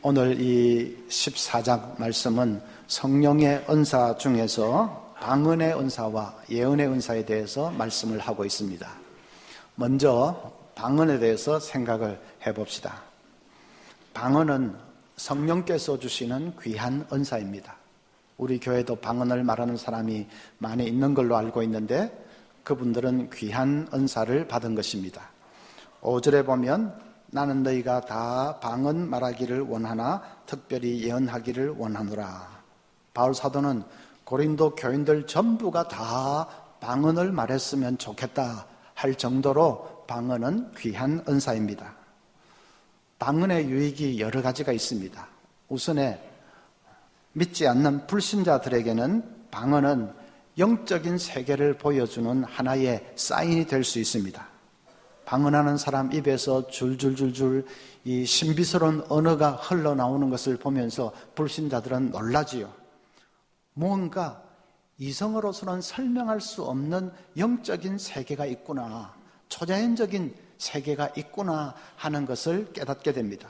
오늘 이 14장 말씀은 성령의 은사 중에서 방언의 은사와 예언의 은사에 대해서 말씀을 하고 있습니다. 먼저 방언에 대해서 생각을 해봅시다. 방언은 성령께서 주시는 귀한 은사입니다. 우리 교회도 방언을 말하는 사람이 많이 있는 걸로 알고 있는데 그분들은 귀한 은사를 받은 것입니다. 5절에 보면 나는 너희가 다 방언 말하기를 원하나 특별히 예언하기를 원하노라. 바울 사도는 고린도 교인들 전부가 다 방언을 말했으면 좋겠다 할 정도로 방언은 귀한 은사입니다. 방언의 유익이 여러 가지가 있습니다. 우선에 믿지 않는 불신자들에게는 방언은 영적인 세계를 보여주는 하나의 사인이 될 수 있습니다. 방언하는 사람 입에서 줄줄줄줄 이 신비스러운 언어가 흘러나오는 것을 보면서 불신자들은 놀라지요. 뭔가 이성으로서는 설명할 수 없는 영적인 세계가 있구나, 초자연적인 세계가 있구나 하는 것을 깨닫게 됩니다.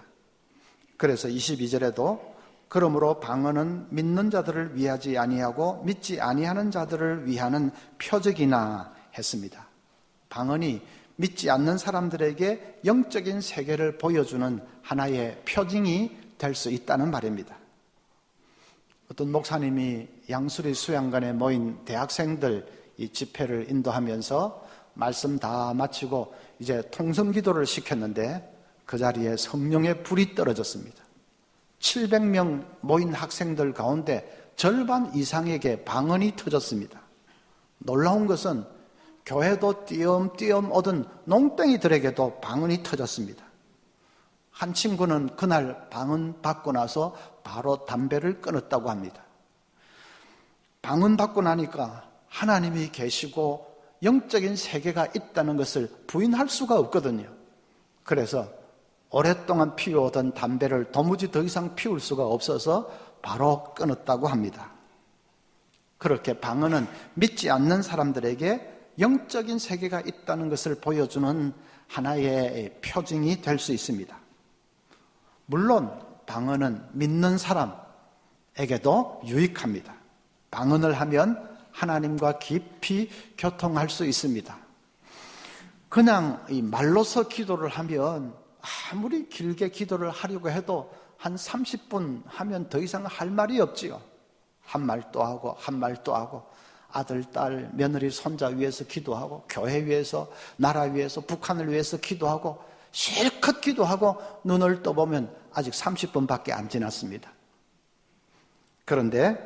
그래서 22절에도 그러므로 방언은 믿는 자들을 위하지 아니하고 믿지 아니하는 자들을 위하는 표적이나 했습니다. 방언이 믿지 않는 사람들에게 영적인 세계를 보여주는 하나의 표징이 될 수 있다는 말입니다. 어떤 목사님이 양수리 수양관에 모인 대학생들 이 집회를 인도하면서 말씀 다 마치고 이제 통성기도를 시켰는데 그 자리에 성령의 불이 떨어졌습니다. 700명 모인 학생들 가운데 절반 이상에게 방언이 터졌습니다. 놀라운 것은 교회도 띄엄띄엄 오던 농땡이들에게도 방언이 터졌습니다. 한 친구는 그날 방언 받고 나서 바로 담배를 끊었다고 합니다. 방언 받고 나니까 하나님이 계시고 영적인 세계가 있다는 것을 부인할 수가 없거든요. 그래서 오랫동안 피워오던 담배를 도무지 더 이상 피울 수가 없어서 바로 끊었다고 합니다. 그렇게 방언은 믿지 않는 사람들에게 영적인 세계가 있다는 것을 보여주는 하나의 표징이 될 수 있습니다. 물론 방언은 믿는 사람에게도 유익합니다. 방언을 하면 하나님과 깊이 교통할 수 있습니다. 그냥 이 말로서 기도를 하면 아무리 길게 기도를 하려고 해도 한 30분 하면 더 이상 할 말이 없지요. 한 말 또 하고 한 말 또 하고 아들, 딸, 며느리, 손자 위해서 기도하고 교회 위해서, 나라 위해서, 북한을 위해서 기도하고 실컷 기도하고 눈을 떠보면 아직 30분밖에 안 지났습니다. 그런데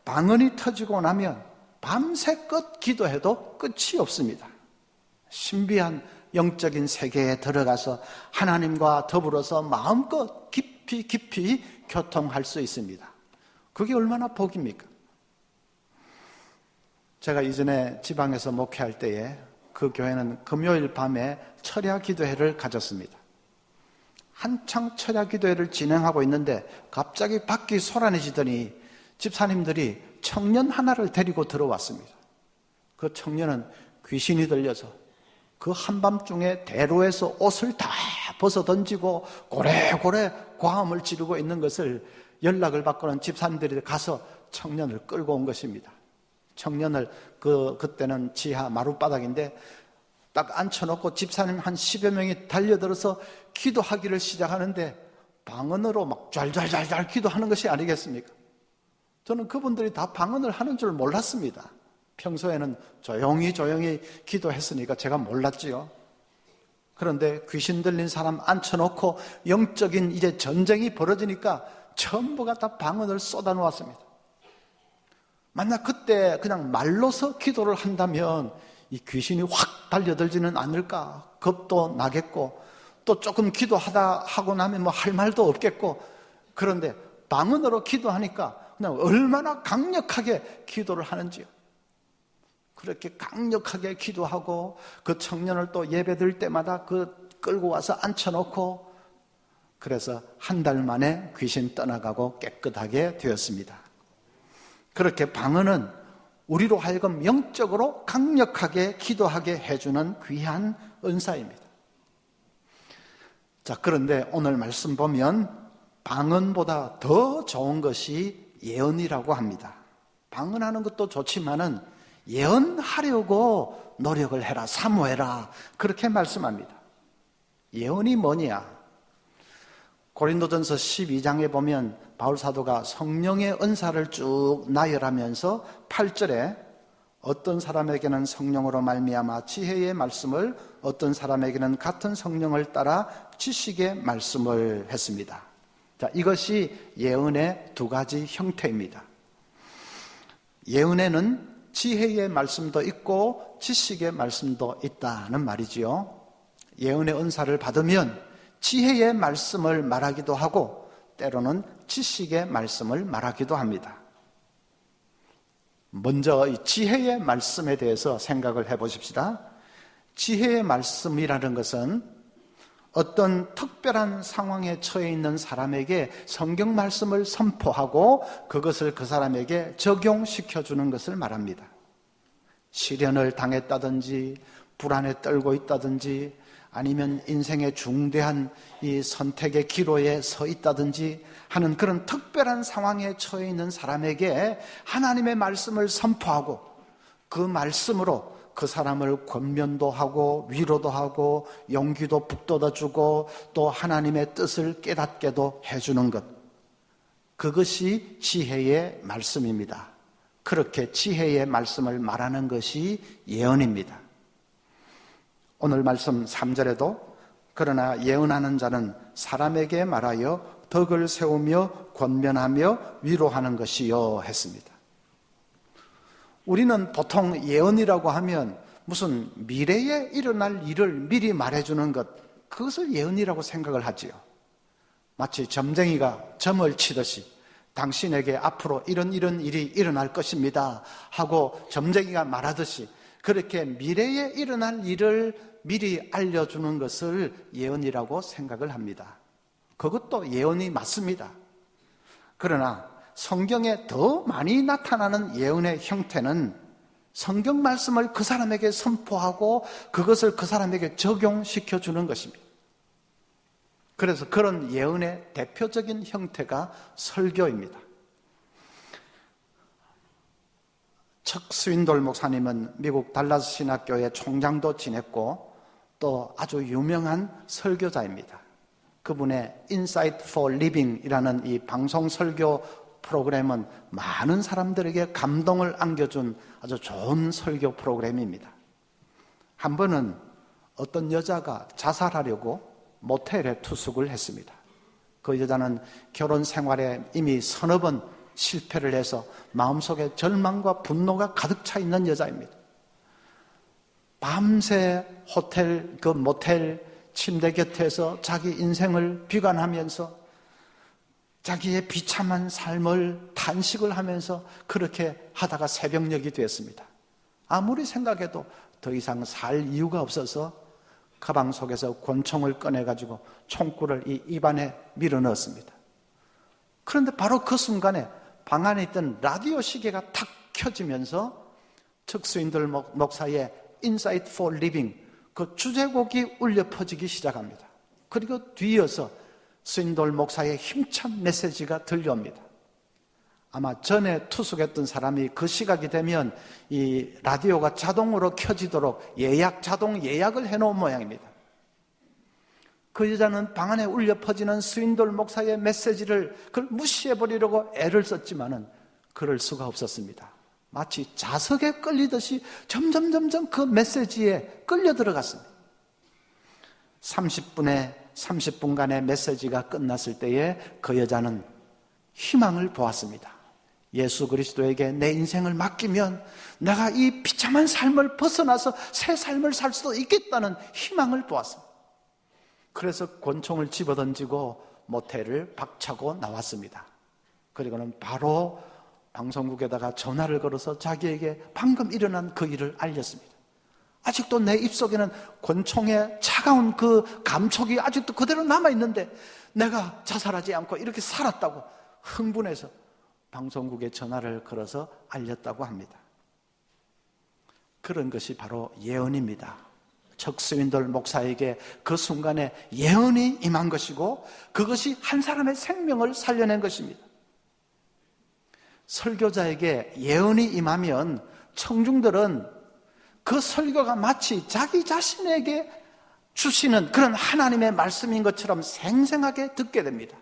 방언이 터지고 나면 밤새껏 기도해도 끝이 없습니다. 신비한 영적인 세계에 들어가서 하나님과 더불어서 마음껏 깊이 교통할 수 있습니다. 그게 얼마나 복입니까? 제가 이전에 지방에서 목회할 때에 그 교회는 금요일 밤에 철야 기도회를 가졌습니다. 한창 철야 기도회를 진행하고 있는데 갑자기 밖이 소란해지더니 집사님들이 청년 하나를 데리고 들어왔습니다. 그 청년은 귀신이 들려서 그 한밤중에 대로에서 옷을 다 벗어 던지고 고래고래 고함을 지르고 있는 것을 연락을 받고는 집사님들이 가서 청년을 끌고 온 것입니다. 청년을 그때는 지하 마룻바닥인데 딱 앉혀놓고 집사님 한 10여 명이 달려들어서 기도하기를 시작하는데 방언으로 막 잘 기도하는 것이 아니겠습니까? 저는 그분들이 다 방언을 하는 줄 몰랐습니다. 평소에는 조용히 기도했으니까 제가 몰랐지요. 그런데 귀신 들린 사람 앉혀놓고 영적인 이제 전쟁이 벌어지니까 전부가 다 방언을 쏟아놓았습니다. 만약 그때 그냥 말로서 기도를 한다면 이 귀신이 확 달려들지는 않을까 겁도 나겠고 또 조금 하고 나면 뭐 할 말도 없겠고 그런데 방언으로 기도하니까 그냥 얼마나 강력하게 기도를 하는지요. 그렇게 강력하게 기도하고 그 청년을 또 예배 드릴 때마다 끌고 와서 앉혀놓고 그래서 한 달 만에 귀신 떠나가고 깨끗하게 되었습니다. 그렇게 방언은 우리로 하여금 영적으로 강력하게 기도하게 해주는 귀한 은사입니다. 자, 그런데 오늘 말씀 보면 방언보다 더 좋은 것이 예언이라고 합니다. 방언하는 것도 좋지만은 예언하려고 노력을 해라, 사모해라, 그렇게 말씀합니다. 예언이 뭐냐? 고린도전서 12장에 보면 바울 사도가 성령의 은사를 쭉 나열하면서 8절에 어떤 사람에게는 성령으로 말미암아 지혜의 말씀을, 어떤 사람에게는 같은 성령을 따라 지식의 말씀을 했습니다. 자, 이것이 예언의 두 가지 형태입니다. 예언에는 지혜의 말씀도 있고 지식의 말씀도 있다는 말이지요. 예언의 은사를 받으면 지혜의 말씀을 말하기도 하고 때로는 지식의 말씀을 말하기도 합니다. 먼저 이 지혜의 말씀에 대해서 생각을 해보십시다. 지혜의 말씀이라는 것은 어떤 특별한 상황에 처해 있는 사람에게 성경 말씀을 선포하고 그것을 그 사람에게 적용시켜주는 것을 말합니다. 시련을 당했다든지 불안에 떨고 있다든지 아니면 인생의 중대한 이 선택의 기로에 서 있다든지 하는 그런 특별한 상황에 처해 있는 사람에게 하나님의 말씀을 선포하고 그 말씀으로 그 사람을 권면도 하고 위로도 하고 용기도 북돋아주고 또 하나님의 뜻을 깨닫게도 해주는 것, 그것이 지혜의 말씀입니다. 그렇게 지혜의 말씀을 말하는 것이 예언입니다. 오늘 말씀 3절에도 그러나 예언하는 자는 사람에게 말하여 덕을 세우며 권면하며 위로하는 것이요 했습니다. 우리는 보통 예언이라고 하면 무슨 미래에 일어날 일을 미리 말해주는 것, 그것을 예언이라고 생각을 하지요. 마치 점쟁이가 점을 치듯이 당신에게 앞으로 이런 일이 일어날 것입니다 하고 점쟁이가 말하듯이 그렇게 미래에 일어날 일을 미리 알려주는 것을 예언이라고 생각을 합니다. 그것도 예언이 맞습니다. 그러나 성경에 더 많이 나타나는 예언의 형태는 성경 말씀을 그 사람에게 선포하고 그것을 그 사람에게 적용시켜 주는 것입니다. 그래서 그런 예언의 대표적인 형태가 설교입니다. 척 스윈돌 목사님은 미국 달라스 신학교의 총장도 지냈고 또 아주 유명한 설교자입니다. 그분의 Insight for Living이라는 이 방송 설교 프로그램은 많은 사람들에게 감동을 안겨준 아주 좋은 설교 프로그램입니다. 한 번은 어떤 여자가 자살하려고 모텔에 투숙을 했습니다. 그 여자는 결혼 생활에 이미 서너 번 실패를 해서 마음속에 절망과 분노가 가득 차 있는 여자입니다. 밤새 호텔, 그 모텔 침대 곁에서 자기 인생을 비관하면서 자기의 비참한 삶을 탄식을 하면서 그렇게 하다가 새벽녘이 되었습니다. 아무리 생각해도 더 이상 살 이유가 없어서 가방 속에서 권총을 꺼내가지고 총구를 이 입안에 밀어넣었습니다. 그런데 바로 그 순간에 방 안에 있던 라디오 시계가 탁 켜지면서 척 스윈돌 목사의 Insight for Living 그 주제곡이 울려 퍼지기 시작합니다. 그리고 뒤이어서 스윈돌 목사의 힘찬 메시지가 들려옵니다. 아마 전에 투숙했던 사람이 그 시각이 되면 이 라디오가 자동으로 켜지도록 자동 예약을 해놓은 모양입니다. 그 여자는 방 안에 울려 퍼지는 스윈돌 목사의 메시지를 그걸 무시해버리려고 애를 썼지만은 그럴 수가 없었습니다. 마치 자석에 끌리듯이 점점 그 메시지에 끌려 들어갔습니다. 30분간의 메시지가 끝났을 때에 그 여자는 희망을 보았습니다. 예수 그리스도에게 내 인생을 맡기면 내가 이 비참한 삶을 벗어나서 새 삶을 살 수도 있겠다는 희망을 보았습니다. 그래서 권총을 집어던지고 모텔을 박차고 나왔습니다. 그리고는 바로 방송국에다가 전화를 걸어서 자기에게 방금 일어난 그 일을 알렸습니다. 아직도 내 입속에는 권총의 차가운 그 감촉이 아직도 그대로 남아있는데 내가 자살하지 않고 이렇게 살았다고 흥분해서 방송국에 전화를 걸어서 알렸다고 합니다. 그런 것이 바로 예언입니다. 척스윈돌 목사에게 그 순간에 예언이 임한 것이고 그것이 한 사람의 생명을 살려낸 것입니다. 설교자에게 예언이 임하면 청중들은 그 설교가 마치 자기 자신에게 주시는 그런 하나님의 말씀인 것처럼 생생하게 듣게 됩니다.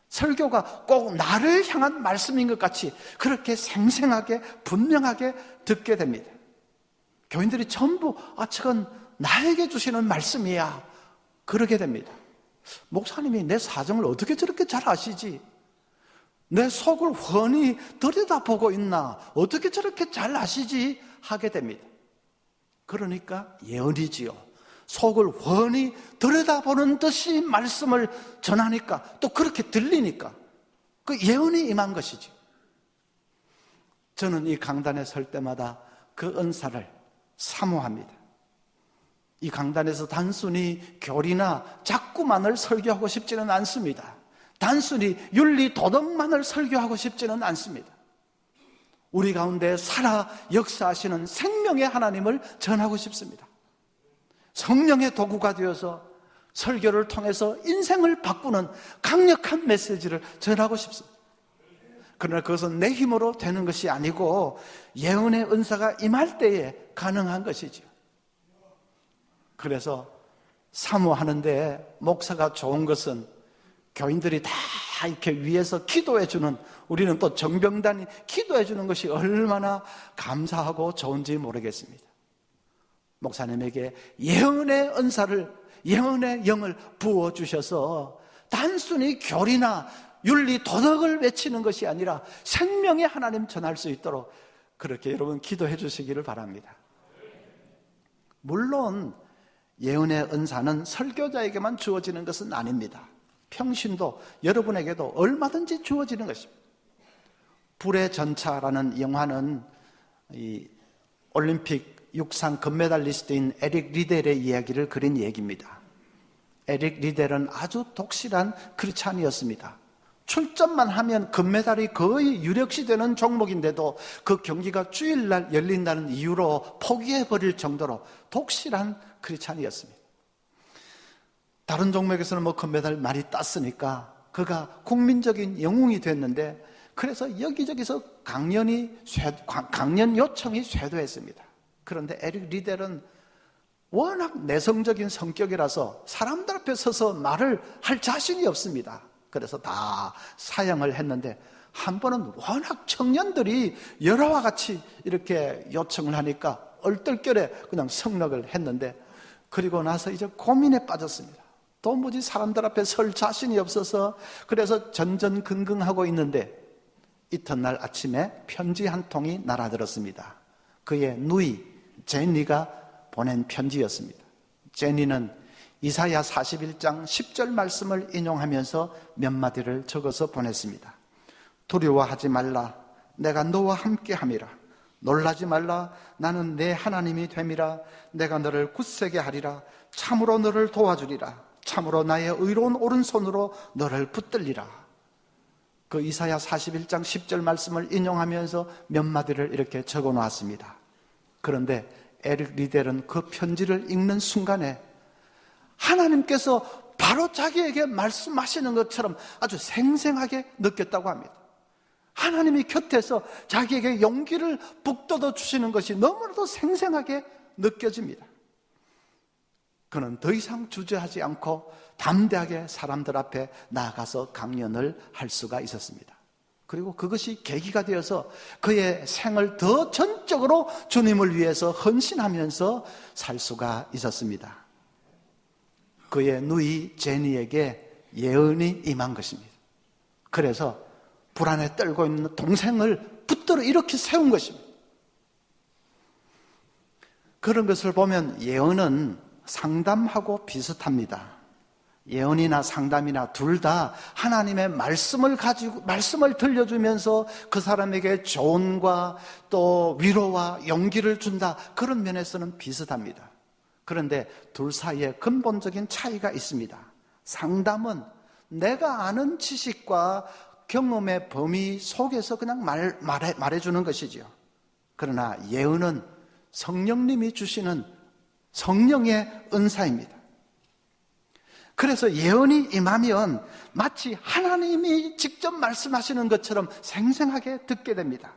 설교가 꼭 나를 향한 말씀인 것 같이 그렇게 생생하게 분명하게 듣게 됩니다. 교인들이 전부 저건 나에게 주시는 말씀이야 그러게 됩니다. 목사님이 내 사정을 어떻게 저렇게 잘 아시지? 내 속을 훤히 들여다보고 있나? 어떻게 저렇게 잘 아시지? 하게 됩니다. 그러니까 예언이지요. 속을 훤히 들여다보는 듯이 말씀을 전하니까 또 그렇게 들리니까 그 예언이 임한 것이죠. 저는 이 강단에 설 때마다 그 은사를 사모합니다. 이 강단에서 단순히 교리나 작구만을 설교하고 싶지는 않습니다. 단순히 윤리 도덕만을 설교하고 싶지는 않습니다. 우리 가운데 살아 역사하시는 생명의 하나님을 전하고 싶습니다. 성령의 도구가 되어서 설교를 통해서 인생을 바꾸는 강력한 메시지를 전하고 싶습니다. 그러나 그것은 내 힘으로 되는 것이 아니고 예언의 은사가 임할 때에 가능한 것이죠. 그래서 사모하는데 목사가 좋은 것은 교인들이 다 이렇게 위에서 기도해 주는, 우리는 또 정병단이 기도해 주는 것이 얼마나 감사하고 좋은지 모르겠습니다. 목사님에게 예언의 은사를, 예언의 영을 부어주셔서 단순히 교리나 윤리 도덕을 외치는 것이 아니라 생명의 하나님 전할 수 있도록 그렇게 여러분 기도해 주시기를 바랍니다. 물론 예언의 은사는 설교자에게만 주어지는 것은 아닙니다. 평신도 여러분에게도 얼마든지 주어지는 것입니다. 불의 전차라는 영화는 이 올림픽 육상 금메달리스트인 에릭 리델의 이야기를 그린 얘기입니다. 에릭 리델은 아주 독실한 크리스찬이었습니다. 출전만 하면 금메달이 거의 유력시되는 종목인데도 그 경기가 주일날 열린다는 이유로 포기해버릴 정도로 독실한 크리스찬이었습니다. 다른 종목에서는 금메달 많이 땄으니까 그가 국민적인 영웅이 됐는데, 그래서 여기저기서 강연 요청이 쇄도했습니다. 그런데 에릭 리델은 워낙 내성적인 성격이라서 사람들 앞에 서서 말을 할 자신이 없습니다. 그래서 다 사양을 했는데, 한 번은 워낙 청년들이 열화와 같이 이렇게 요청을 하니까 얼떨결에 그냥 성락을 했는데, 그리고 나서 이제 고민에 빠졌습니다. 도무지 사람들 앞에 설 자신이 없어서 그래서 전전긍긍하고 있는데, 이튿날 아침에 편지 한 통이 날아들었습니다. 그의 누이 제니가 보낸 편지였습니다. 제니는 이사야 41장 10절 말씀을 인용하면서 몇 마디를 적어서 보냈습니다. 두려워하지 말라, 내가 너와 함께 함이라. 놀라지 말라, 나는 내 하나님이 됨이라. 내가 너를 굳세게 하리라. 참으로 너를 도와주리라. 참으로 나의 의로운 오른손으로 너를 붙들리라. 그 이사야 41장 10절 말씀을 인용하면서 몇 마디를 이렇게 적어 놓았습니다. 그런데 에릭 리델은 그 편지를 읽는 순간에 하나님께서 바로 자기에게 말씀하시는 것처럼 아주 생생하게 느꼈다고 합니다. 하나님이 곁에서 자기에게 용기를 북돋워 주시는 것이 너무나도 생생하게 느껴집니다. 그는 더 이상 주저하지 않고 담대하게 사람들 앞에 나아가서 강연을 할 수가 있었습니다. 그리고 그것이 계기가 되어서 그의 생을 더 전적으로 주님을 위해서 헌신하면서 살 수가 있었습니다. 그의 누이 제니에게 예언이 임한 것입니다. 그래서 불안에 떨고 있는 동생을 붙들어 이렇게 세운 것입니다. 그런 것을 보면 예언은 상담하고 비슷합니다. 예언이나 상담이나 둘 다 하나님의 말씀을 가지고, 말씀을 들려주면서 그 사람에게 조언과 또 위로와 용기를 준다, 그런 면에서는 비슷합니다. 그런데 둘 사이에 근본적인 차이가 있습니다. 상담은 내가 아는 지식과 경험의 범위 속에서 그냥 말해주는 것이지요. 그러나 예언은 성령님이 주시는 성령의 은사입니다. 그래서 예언이 임하면 마치 하나님이 직접 말씀하시는 것처럼 생생하게 듣게 됩니다.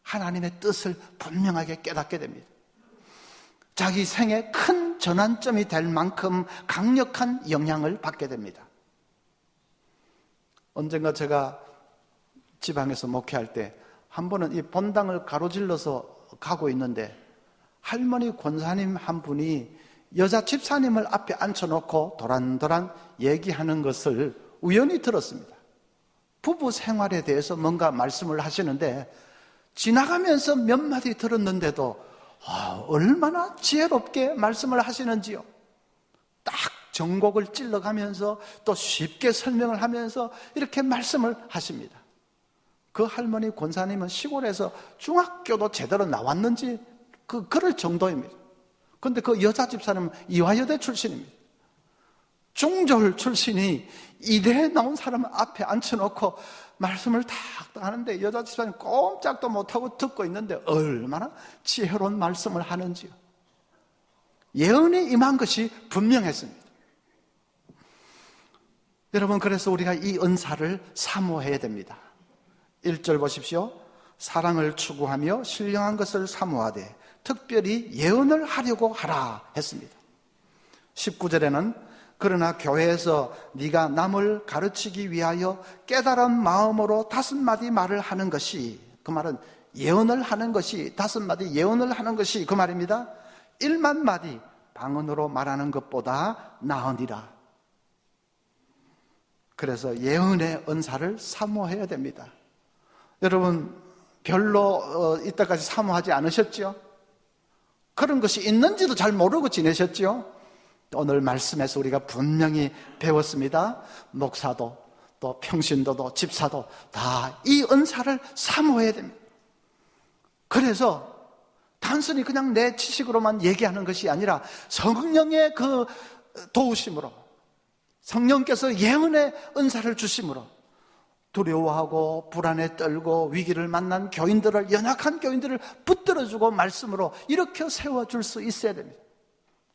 하나님의 뜻을 분명하게 깨닫게 됩니다. 자기 생에 큰 전환점이 될 만큼 강력한 영향을 받게 됩니다. 언젠가 제가 지방에서 목회할 때 한 번은 이 본당을 가로질러서 가고 있는데 할머니 권사님 한 분이 여자 집사님을 앞에 앉혀놓고 도란도란 얘기하는 것을 우연히 들었습니다. 부부 생활에 대해서 뭔가 말씀을 하시는데 지나가면서 몇 마디 들었는데도 얼마나 지혜롭게 말씀을 하시는지요. 딱 정곡을 찔러가면서 또 쉽게 설명을 하면서 이렇게 말씀을 하십니다. 그 할머니 권사님은 시골에서 중학교도 제대로 나왔는지 그럴 정도입니다. 그런데 그 여자 집사님은 이화여대 출신입니다. 중졸 출신이 이대에 나온 사람을 앞에 앉혀놓고 말씀을 탁 하는데 여자 집사님 꼼짝도 못하고 듣고 있는데 얼마나 지혜로운 말씀을 하는지요. 예언이 임한 것이 분명했습니다. 여러분, 그래서 우리가 이 은사를 사모해야 됩니다. 1절 보십시오. 사랑을 추구하며 신령한 것을 사모하되 특별히 예언을 하려고 하라 했습니다. 19절에는 그러나 교회에서 네가 남을 가르치기 위하여 깨달은 마음으로 5마디 말을 하는 것이, 그 말은 예언을 하는 것이, 5마디 예언을 하는 것이 그 말입니다. 1만 마디 방언으로 말하는 것보다 나으니라. 그래서 예언의 은사를 사모해야 됩니다. 여러분, 별로 이때까지 사모하지 않으셨죠? 그런 것이 있는지도 잘 모르고 지내셨죠? 오늘 말씀에서 우리가 분명히 배웠습니다. 목사도 또 평신도도 집사도 다 이 은사를 사모해야 됩니다. 그래서 단순히 그냥 내 지식으로만 얘기하는 것이 아니라 성령의 그 도우심으로, 성령께서 예언의 은사를 주심으로 두려워하고 불안에 떨고 위기를 만난 교인들을, 연약한 교인들을 붙들어주고 말씀으로 일으켜 세워줄 수 있어야 됩니다.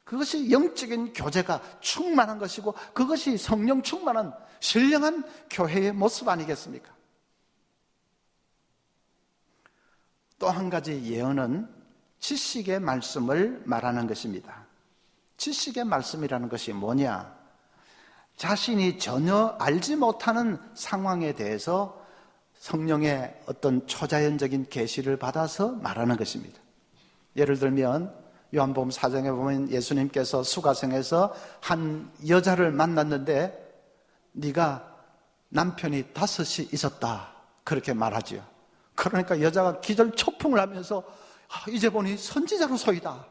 그것이 영적인 교제가 충만한 것이고 그것이 성령 충만한 신령한 교회의 모습 아니겠습니까? 또 한 가지 예언은 지식의 말씀을 말하는 것입니다. 지식의 말씀이라는 것이 뭐냐? 자신이 전혀 알지 못하는 상황에 대해서 성령의 어떤 초자연적인 계시를 받아서 말하는 것입니다. 예를 들면 요한복음 4장에 보면 예수님께서 수가성에서 한 여자를 만났는데 네가 남편이 5이 있었다, 그렇게 말하지요. 그러니까 여자가 기절초풍을 하면서 이제 보니 선지자로소이다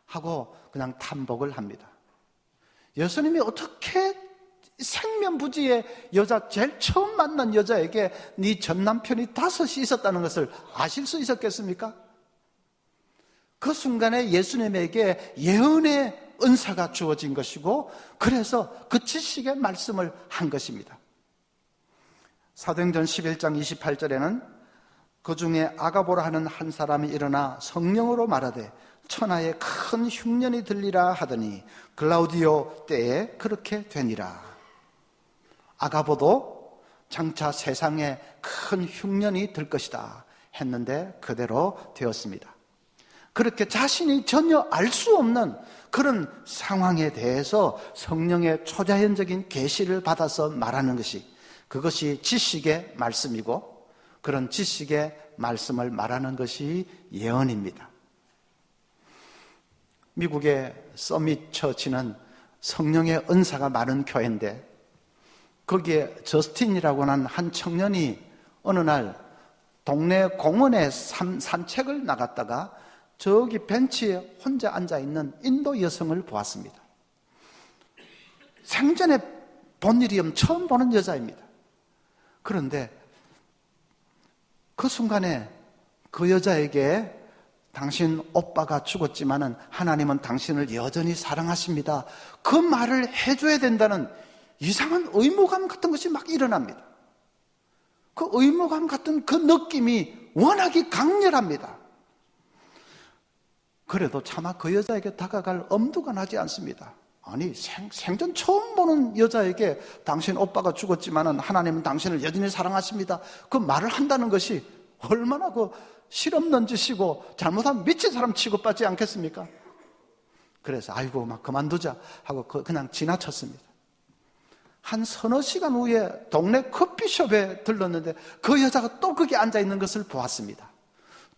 하고 그냥 탐복을 합니다. 예수님이 어떻게 생면부지의 여자, 제일 처음 만난 여자에게 네 전남편이 5이 있었다는 것을 아실 수 있었겠습니까? 그 순간에 예수님에게 예언의 은사가 주어진 것이고 그래서 그 지식의 말씀을 한 것입니다. 사도행전 11장 28절에는 그 중에 아가보라 하는 한 사람이 일어나 성령으로 말하되 천하에 큰 흉년이 들리라 하더니 글라우디오 때에 그렇게 되니라. 아가보도 장차 세상에 큰 흉년이 들 것이다 했는데 그대로 되었습니다. 그렇게 자신이 전혀 알 수 없는 그런 상황에 대해서 성령의 초자연적인 계시를 받아서 말하는 것이, 그것이 지식의 말씀이고 그런 지식의 말씀을 말하는 것이 예언입니다. 미국의 서밋 처치는 성령의 은사가 많은 교회인데 거기에 저스틴이라고 하는 한 청년이 어느 날 동네 공원에 산책을 나갔다가 저기 벤치에 혼자 앉아있는 인도 여성을 보았습니다. 생전에 본 일이 처음 보는 여자입니다. 그런데 그 순간에 그 여자에게 당신 오빠가 죽었지만은 하나님은 당신을 여전히 사랑하십니다, 그 말을 해줘야 된다는 이상한 의무감 같은 것이 막 일어납니다. 그 의무감 같은 그 느낌이 워낙에 강렬합니다. 그래도 차마 그 여자에게 다가갈 엄두가 나지 않습니다. 아니, 생전 처음 보는 여자에게 당신 오빠가 죽었지만 하나님은 당신을 여전히 사랑하십니다, 그 말을 한다는 것이 얼마나 그 실없는 짓이고 잘못하면 미친 사람 취급받지 않겠습니까? 그래서 아이고 막 그만두자 하고 그냥 지나쳤습니다. 한 서너 시간 후에 동네 커피숍에 들렀는데 그 여자가 또 거기 앉아있는 것을 보았습니다.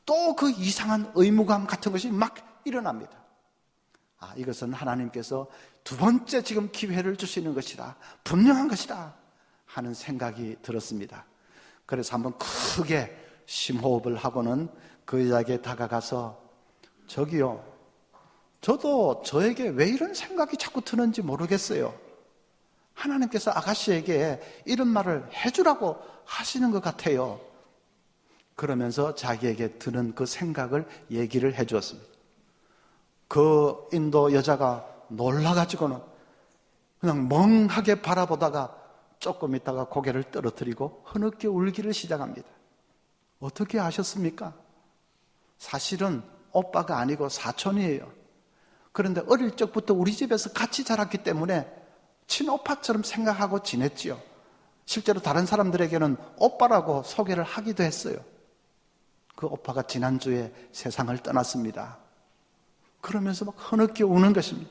또 그 이상한 의무감 같은 것이 막 일어납니다. 이것은 하나님께서 두 번째 지금 기회를 주시는 것이다, 분명한 것이다 하는 생각이 들었습니다. 그래서 한번 크게 심호흡을 하고는 그 여자에게 다가가서 저기요, 저도 저에게 왜 이런 생각이 자꾸 드는지 모르겠어요. 하나님께서 아가씨에게 이런 말을 해주라고 하시는 것 같아요. 그러면서 자기에게 드는 그 생각을 얘기를 해주었습니다. 그 인도 여자가 놀라가지고는 그냥 멍하게 바라보다가 조금 있다가 고개를 떨어뜨리고 흐느껴 울기를 시작합니다. 어떻게 아셨습니까? 사실은 오빠가 아니고 사촌이에요. 그런데 어릴 적부터 우리 집에서 같이 자랐기 때문에 친오빠처럼 생각하고 지냈지요. 실제로 다른 사람들에게는 오빠라고 소개를 하기도 했어요. 그 오빠가 지난주에 세상을 떠났습니다. 그러면서 막 흐느껴 우는 것입니다.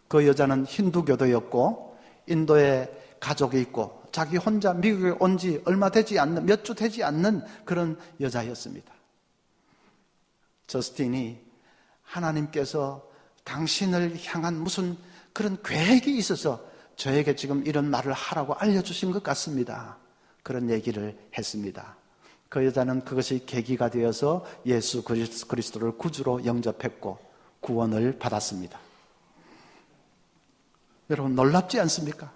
그 여자는 힌두교도였고 인도에 가족이 있고 자기 혼자 미국에 온 지 얼마 되지 않는, 몇 주 되지 않는 그런 여자였습니다. 저스틴이 하나님께서 당신을 향한 무슨 그런 계획이 있어서 저에게 지금 이런 말을 하라고 알려주신 것 같습니다. 그런 얘기를 했습니다. 그 여자는 그것이 계기가 되어서 예수 그리스도를 구주로 영접했고 구원을 받았습니다. 여러분 놀랍지 않습니까?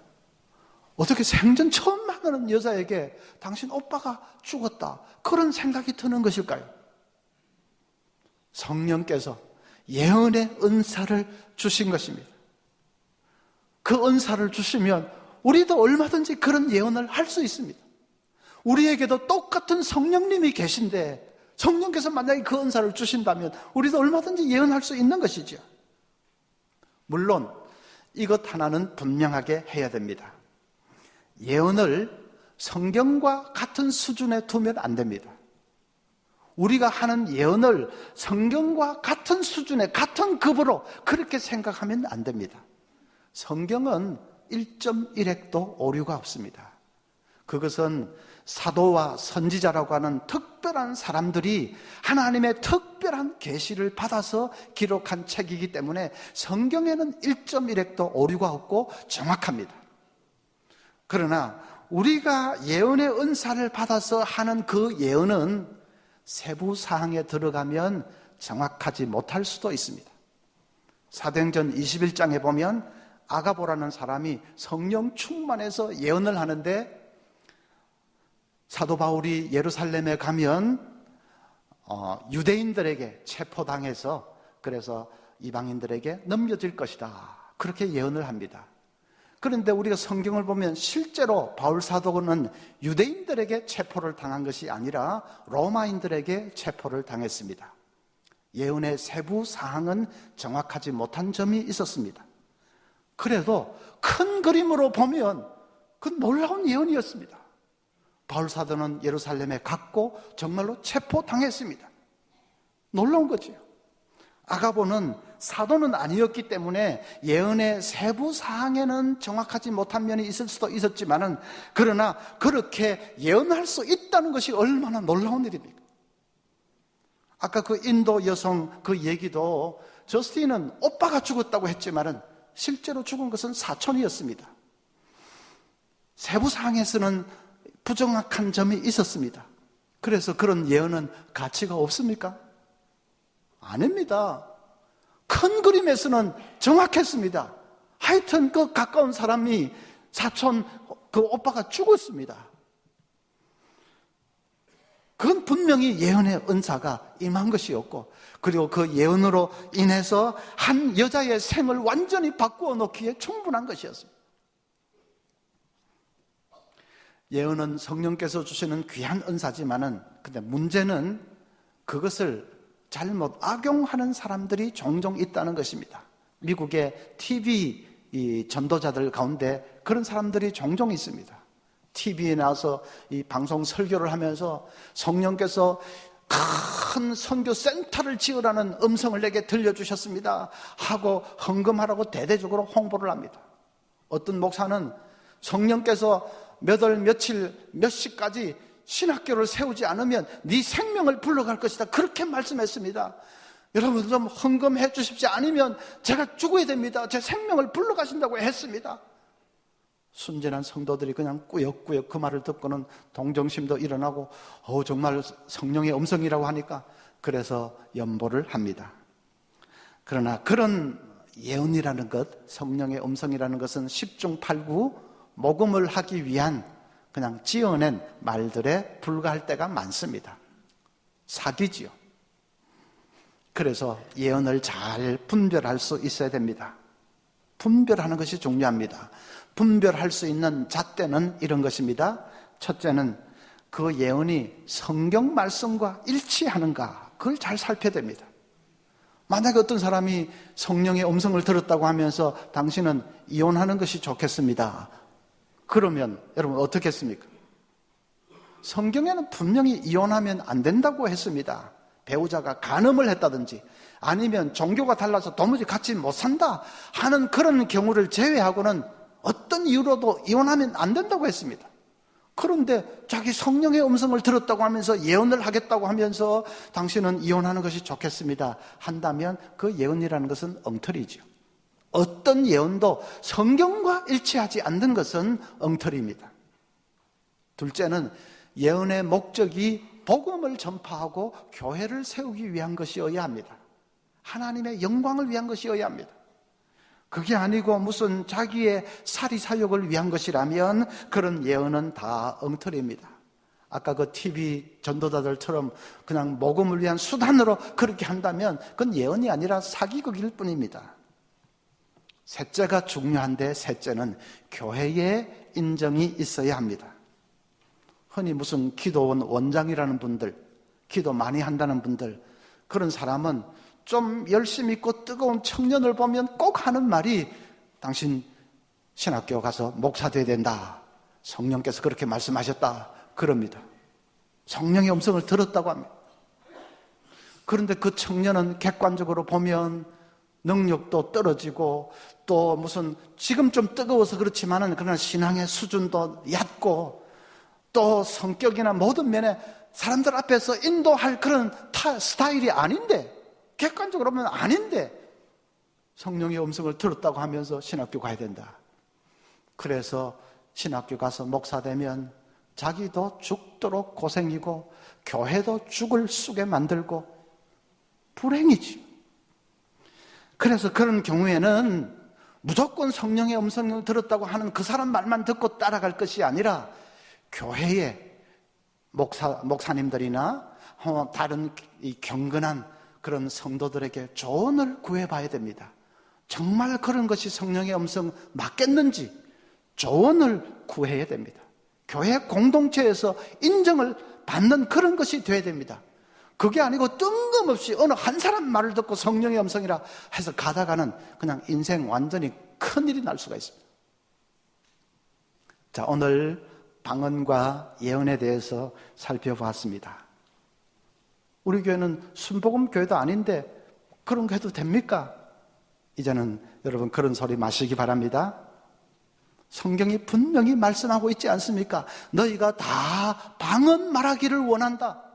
어떻게 생전 처음 만나는 여자에게 당신 오빠가 죽었다 그런 생각이 드는 것일까요? 성령께서 예언의 은사를 주신 것입니다. 그 은사를 주시면 우리도 얼마든지 그런 예언을 할 수 있습니다. 우리에게도 똑같은 성령님이 계신데 성령께서 만약에 그 은사를 주신다면 우리도 얼마든지 예언할 수 있는 것이죠. 물론 이것 하나는 분명하게 해야 됩니다. 예언을 성경과 같은 수준에 두면 안 됩니다. 우리가 하는 예언을 성경과 같은 수준에 같은 급으로 그렇게 생각하면 안 됩니다. 성경은 1.1핵도 오류가 없습니다. 그것은 사도와 선지자라고 하는 특별한 사람들이 하나님의 특별한 계시를 받아서 기록한 책이기 때문에 성경에는 1.1핵도 오류가 없고 정확합니다. 그러나 우리가 예언의 은사를 받아서 하는 그 예언은 세부 사항에 들어가면 정확하지 못할 수도 있습니다. 사도행전 21장에 보면 아가보라는 사람이 성령 충만해서 예언을 하는데 사도 바울이 예루살렘에 가면 유대인들에게 체포당해서 그래서 이방인들에게 넘겨질 것이다 그렇게 예언을 합니다. 그런데 우리가 성경을 보면 실제로 바울 사도는 유대인들에게 체포를 당한 것이 아니라 로마인들에게 체포를 당했습니다. 예언의 세부 사항은 정확하지 못한 점이 있었습니다. 그래도 큰 그림으로 보면 그 놀라운 예언이었습니다. 바울 사도는 예루살렘에 갔고 정말로 체포당했습니다. 놀라운 거죠. 아가보는 사도는 아니었기 때문에 예언의 세부 사항에는 정확하지 못한 면이 있을 수도 있었지만은 그러나 그렇게 예언할 수 있다는 것이 얼마나 놀라운 일입니까? 아까 그 인도 여성 그 얘기도 저스틴은 오빠가 죽었다고 했지만은 실제로 죽은 것은 사촌이었습니다. 세부 사항에서는 부정확한 점이 있었습니다. 그래서 그런 예언은 가치가 없습니까? 아닙니다. 큰 그림에서는 정확했습니다. 하여튼 그 가까운 사람이 사촌 그 오빠가 죽었습니다. 그건 분명히 예언의 은사가 임한 것이었고 그리고 그 예언으로 인해서 한 여자의 생을 완전히 바꾸어 놓기에 충분한 것이었습니다. 예언은 성령께서 주시는 귀한 은사지만은 근데 문제는 그것을 잘못 악용하는 사람들이 종종 있다는 것입니다. 미국의 TV 이 전도자들 가운데 그런 사람들이 종종 있습니다. TV에 나와서 이 방송 설교를 하면서 성령께서 큰 선교 센터를 지으라는 음성을 내게 들려주셨습니다 하고 헌금하라고 대대적으로 홍보를 합니다. 어떤 목사는 성령께서 몇 월 며칠 몇 시까지 신학교를 세우지 않으면 네 생명을 불러갈 것이다 그렇게 말씀했습니다. 여러분 좀 헌금해 주십시오. 아니면 제가 죽어야 됩니다. 제 생명을 불러가신다고 했습니다. 순진한 성도들이 그냥 꾸역꾸역 그 말을 듣고는 동정심도 일어나고 정말 성령의 음성이라고 하니까 그래서 연보를 합니다. 그러나 그런 예언이라는 것, 성령의 음성이라는 것은 10중 8구 모금을 하기 위한 그냥 지어낸 말들에 불과할 때가 많습니다. 사기지요. 그래서 예언을 잘 분별할 수 있어야 됩니다. 분별하는 것이 중요합니다. 분별할 수 있는 잣대는 이런 것입니다. 첫째는 그 예언이 성경 말씀과 일치하는가 그걸 잘 살펴야 됩니다. 만약에 어떤 사람이 성령의 음성을 들었다고 하면서 당신은 이혼하는 것이 좋겠습니다. 그러면 여러분 어떻겠습니까? 성경에는 분명히 이혼하면 안 된다고 했습니다. 배우자가 간음을 했다든지 아니면 종교가 달라서 도무지 같이 못 산다 하는 그런 경우를 제외하고는 어떤 이유로도 이혼하면 안 된다고 했습니다. 그런데 자기 성령의 음성을 들었다고 하면서 예언을 하겠다고 하면서 당신은 이혼하는 것이 좋겠습니다 한다면 그 예언이라는 것은 엉터리죠. 어떤 예언도 성경과 일치하지 않는 것은 엉터리입니다. 둘째는 예언의 목적이 복음을 전파하고 교회를 세우기 위한 것이어야 합니다. 하나님의 영광을 위한 것이어야 합니다. 그게 아니고 무슨 자기의 사리사욕을 위한 것이라면 그런 예언은 다 엉터리입니다. 아까 그 TV 전도자들처럼 그냥 복음을 위한 수단으로 그렇게 한다면 그건 예언이 아니라 사기극일 뿐입니다. 셋째가 중요한데 셋째는 교회의 인정이 있어야 합니다. 흔히 무슨 기도원 원장이라는 분들, 기도 많이 한다는 분들, 그런 사람은 좀 열심히 있고 뜨거운 청년을 보면 꼭 하는 말이 당신 신학교 가서 목사 돼야 된다. 성령께서 그렇게 말씀하셨다. 그럽니다. 성령의 음성을 들었다고 합니다. 그런데 그 청년은 객관적으로 보면 능력도 떨어지고 또 무슨 지금 좀 뜨거워서 그렇지만은 그러나 신앙의 수준도 얕고 또 성격이나 모든 면에 사람들 앞에서 인도할 그런 스타일이 아닌데 객관적으로 보면 아닌데 성령의 음성을 들었다고 하면서 신학교 가야 된다. 그래서 신학교 가서 목사 되면 자기도 죽도록 고생이고 교회도 죽을 쑥에 만들고 불행이지. 그래서 그런 경우에는 무조건 성령의 음성을 들었다고 하는 그 사람 말만 듣고 따라갈 것이 아니라 교회의 목사님들이나 다른 이 경건한 그런 성도들에게 조언을 구해봐야 됩니다. 정말 그런 것이 성령의 음성 맞겠는지 조언을 구해야 됩니다. 교회 공동체에서 인정을 받는 그런 것이 돼야 됩니다. 그게 아니고 뜬금없이 어느 한 사람 말을 듣고 성령의 음성이라 해서 가다가는 그냥 인생 완전히 큰일이 날 수가 있습니다. 자, 오늘 방언과 예언에 대해서 살펴보았습니다. 우리 교회는 순복음 교회도 아닌데 그런 거 해도 됩니까? 이제는 여러분 그런 소리 마시기 바랍니다. 성경이 분명히 말씀하고 있지 않습니까? 너희가 다 방언 말하기를 원한다.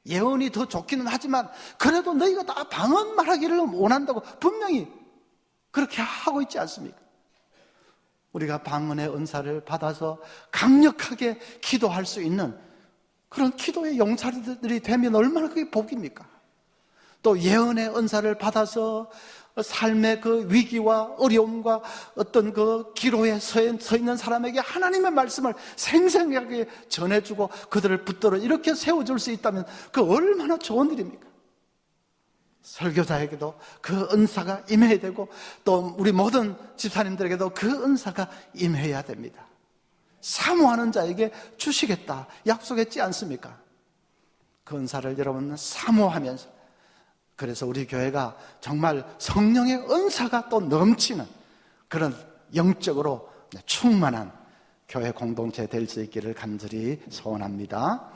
예언이 더 좋기는 하지만 그래도 너희가 다 방언 말하기를 원한다고 분명히 그렇게 하고 있지 않습니까? 우리가 방언의 은사를 받아서 강력하게 기도할 수 있는 그런 기도의 용사들이 되면 얼마나 그게 복입니까? 또 예언의 은사를 받아서 삶의 그 위기와 어려움과 어떤 그 기로에 서 있는 사람에게 하나님의 말씀을 생생하게 전해주고 그들을 붙들어 이렇게 세워줄 수 있다면 그 얼마나 좋은 일입니까? 설교자에게도 그 은사가 임해야 되고 또 우리 모든 집사님들에게도 그 은사가 임해야 됩니다. 사모하는 자에게 주시겠다 약속했지 않습니까? 그 은사를 여러분 사모하면서, 그래서 우리 교회가 정말 성령의 은사가 또 넘치는 그런 영적으로 충만한 교회 공동체 될 수 있기를 간절히 소원합니다.